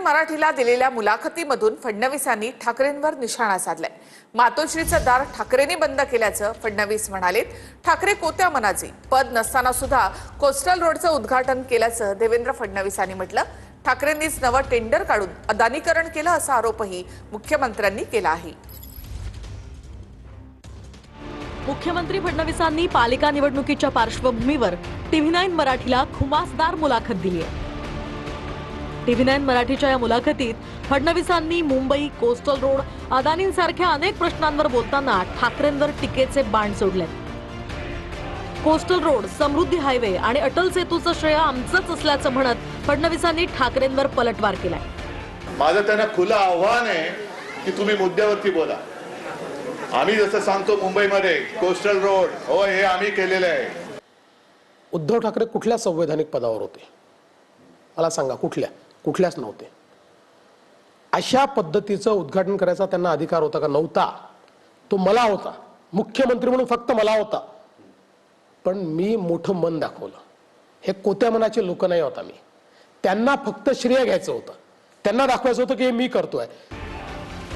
मराठीला दिलेल्या मुलाखतीमधून फडणवीसांनी ठाकरेंवर निशाणा साधलाय। मातोश्रीचं दार ठाकरेंनी बंद केल्याचं फडणवीस म्हणालेत। ठाकरे कोत्या मनाचे, पद नसताना सुद्धा कोस्टल रोडचं उद्घाटन केल्याचं देवेंद्र फडणवीसांनी म्हटलं। ठाकरेंनीच नवं टेंडर काढून अदानीकरण केलं असा आरोपही मुख्यमंत्र्यांनी केला आहे। मुख्यमंत्री फडणवीसांनी पालिका निवडणुकीच्या पार्श्वभूमीवर TV9 मराठीला खुमासदार मुलाखत दिली आहे। TV9 मराठीच्या या मुलाखतीत फडणवीसांनी मुंबई, कोस्टल रोड, अदानींसारख्या अनेक प्रश्नांवर बोलताना ठाकरेंवर टीकेचे बाण सोडले। कोस्टल रोड, समृद्धी हायवे आणि अटल सेतूचं श्रेय आमचंच असल्याचं म्हणत फडणवीसांनी ठाकरेंवर पलटवार केलाय। माझं त्यांना खुलं आव्हान आहे की तुम्ही मुद्द्यावरती बोला। आम्ही जसं सांगतो मुंबईमध्ये कोस्टल रोड हो हे आम्ही केलेलं आहे। उद्धव ठाकरे कुठल्या संवैधानिक पदावर होते मला सांगा? कुठल्याच नव्हते। अशा पद्धतीचं उद्घाटन करायचा त्यांना अधिकार होता का? नव्हता। तो मला होता, मुख्यमंत्री म्हणून फक्त मला होता, पण मी मोठं मन दाखवलं। हे कोत्या मनाचे लोक नाही होता मी, त्यांना फक्त श्रेय घ्यायचं होतं, त्यांना दाखवायचं होतं की हे मी करतोय।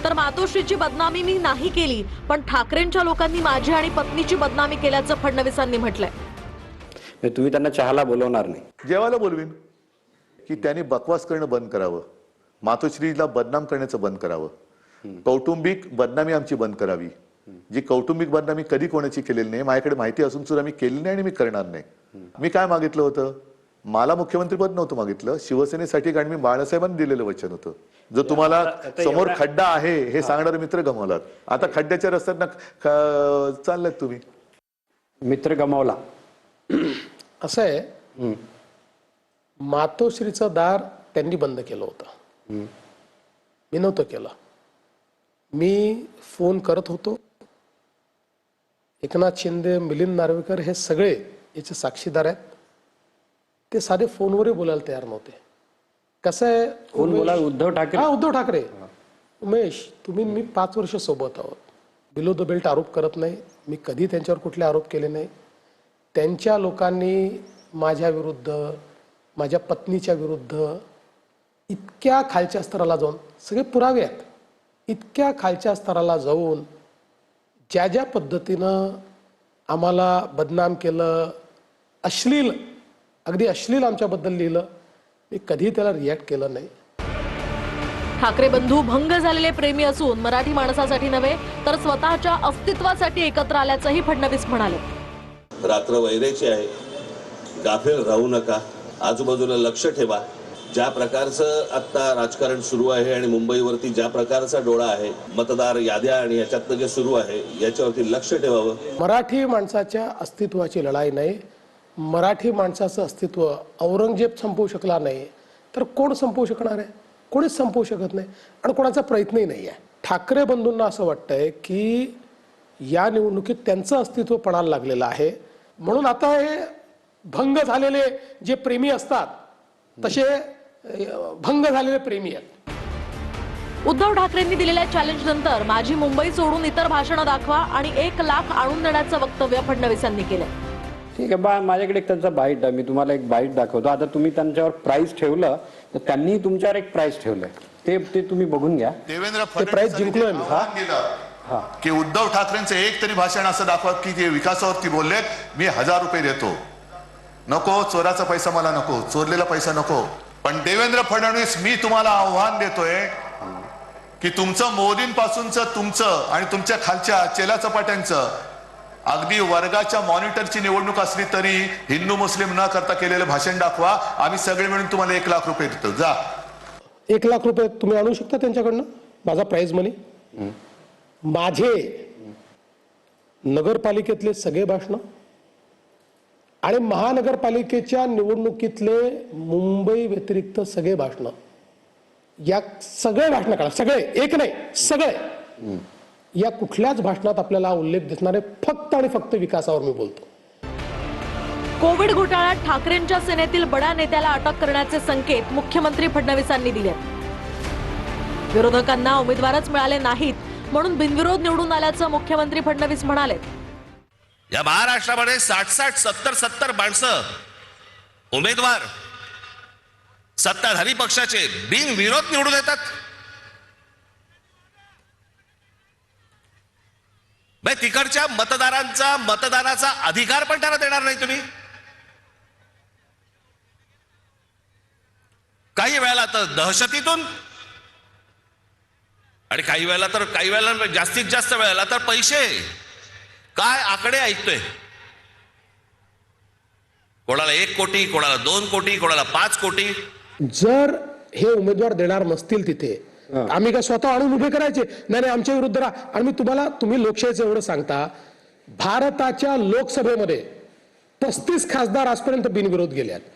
तर मातोश्रीची बदनामी मी नाही केली, पण ठाकरेंच्या लोकांनी माझी आणि पत्नीची बदनामी केल्याचं फडणवीसांनी म्हटलंय। तुम्ही त्यांना चहाला बोलवणार नाही? जेवायला बोलवीन की त्यांनी बकवास करणं बंद करावं, मातोश्रीला बदनाम करण्याचं बंद करावं, कौटुंबिक बदनामी आमची बंद करावी। जी कौटुंबिक बदनामी कधी कोणाची केलेली नाही, माझ्याकडे माहिती असून सुद्धा मी केली नाही आणि मी करणार नाही। मी काय मागितलं होतं? मला मुख्यमंत्रीपद नव्हतं मागितलं, शिवसेनेसाठी, कारण मी बाळासाहेबांनी दिलेलं वचन होतं। जो तुम्हाला समोर खड्डा आहे हे सांगणारे मित्र गमावलात, आता खड्ड्याच्या रस्त्यात चाललात तुम्ही। मित्र गमावला असं आहे, मातोश्रीचं दार त्यांनी बंद केलं होतं, मी नव्हतं केलं। मी फोन करत होतो, एकनाथ शिंदे, मिलिंद नार्वेकर हे सगळे याचे साक्षीदार आहेत। ते साधे फोनवरही बोलायला तयार नव्हते। कसं आहे, कोण बोला? उद्धव ठाकरे? हा, उद्धव ठाकरे। उमेश, तुम्ही मी 5 वर्ष सोबत आहोत, बिलो द बेल्ट आरोप करत नाही मी, कधी त्यांच्यावर कुठले आरोप केले नाही। त्यांच्या लोकांनी माझ्या विरुद्ध, माझ्या पत्नीच्या विरुद्ध इतक्या खालच्या स्तराला जाऊन, सगळे पुरावे आहेत, इतक्या खालच्या स्तराला जाऊन ज्या ज्या पद्धतीनं आम्हाला बदनाम केलं, अश्लील, अगदी अश्लील आमच्याबद्दल लिहिलं, मी कधी त्याला रिॲक्ट केलं नाही। ठाकरे बंधू भंग झालेले प्रेमी असून मराठी माणसासाठी नव्हे तर स्वतःच्या अस्तित्वासाठी एकत्र आल्याचंही फडणवीस म्हणाले। रात्र वैरेची आहे, गाफील राहू नका, आजूबाजूला लक्ष ठेवा। ज्या प्रकारचं आता राजकारण सुरू आहे आणि मुंबईवरती ज्या प्रकारचा डोळा आहे, मतदार याद्या आणि याच्यातनं जे सुरू आहे याच्यावरती लक्ष ठेवावं। मराठी माणसाच्या अस्तित्वाची लढाई नाही, मराठी माणसाचं अस्तित्व औरंगजेब संपवू शकला नाही तर कोण संपवू शकणार आहे? कोणीच संपवू शकत नाही आणि कोणाचा प्रयत्नही नाही आहे। ठाकरे बंधूंना असं वाटतंय की या निवडणुकीत त्यांचं अस्तित्व पणाला लागलेलं आहे, म्हणून आता हे भंग झालेले जे प्रेमी असतात तसे भंग झालेले प्रेमी आहेत। उद्धव ठाकरेंनी दिलेल्या चॅलेंज नंतर माझी मुंबई सोडून इतर भाषणं दाखवा आणि 1 लाख आणून देण्याचं वक्तव्य फडणवीसांनी केलं। ठीक आहे बा, माझ्याकडे एक त्यांचा बाईट आहे, मी तुम्हाला एक बाईट दाखवतो। आता तुम्ही त्यांच्यावर प्राइस ठेवलं तर त्यांनी तुमच्यावर एक प्राइस ठेवलंय, ते तुम्ही बघून घ्या। देवेंद्र प्राइस जिंकलोय मी की उद्धव ठाकरेंचं एक तरी भाषण असं दाखवा की जे विकासावरती बोलले, मी 1000 रुपये देतो, नको चोराचा पैसा मला नको, चोरलेला पैसा नको। पण देवेंद्र फडणवीस, मी तुम्हाला आव्हान देतोय की तुमचं मोदींपासूनचं तुमचं आणि तुमच्या खालच्या चेला चपाट्यांचं, अगदी वर्गाच्या मॉनिटरची निवडणूक असली तरी हिंदू मुस्लिम न करता केलेलं भाषण दाखवा, आम्ही सगळे मिळून तुम्हाला 1 लाख रुपये देतो। जा, 1 लाख रुपये तुम्ही आणू शकता त्यांच्याकडनं, माझा प्राइज मनी। माझे नगरपालिकेतले सगळे भाषण आणि महानगरपालिकेच्या निवडणुकीतले मुंबई व्यतिरिक्त सगळे भाषण, या सगळे भाषण काढा, सगळे, एक नाही सगळे। या कुठल्याच भाषणात आपल्याला उल्लेख दिसणार आहे फक्त आणि फक्त विकासावर मी बोलतो। कोविड घोटाळ्यात ठाकरेंच्या सेनेतील बड्या नेत्याला अटक करण्याचे संकेत मुख्यमंत्री फडणवीसांनी दिले। विरोधकांना उमेदवारच मिळाले नाहीत म्हणून बिनविरोध निवडून आल्याचं मुख्यमंत्री फडणवीस म्हणाले। या महाराष्ट्रामध्ये 60-60, 70-70 माणसं उमेदवार सत्ताधारी पक्षाचे बिनविरोध निवडून येतात. तिकडच्या मतदारांचा मतदानाचा अधिकार पण त्यांना देणार नाही तुम्ही. काही वेळेला तर दहशतीतून आणि काही वेळेला जास्तीत जास्त वेळेला तर पैसे. काय आकडे ऐकतोय. कोणाला 1 कोटी, कोणाला 2 कोटी, कोणाला 5 कोटी. जर हे उमेदवार देणार नसतील तिथे आम्ही काय स्वतः आणून उभे करायचे? नाही नाही, आमच्या विरुद्ध राहा. आणि मी तुम्ही लोकशाहीचं एवढं सांगता, भारताच्या लोकसभेमध्ये 35 खासदार आजपर्यंत बिनविरोध गेले आहेत.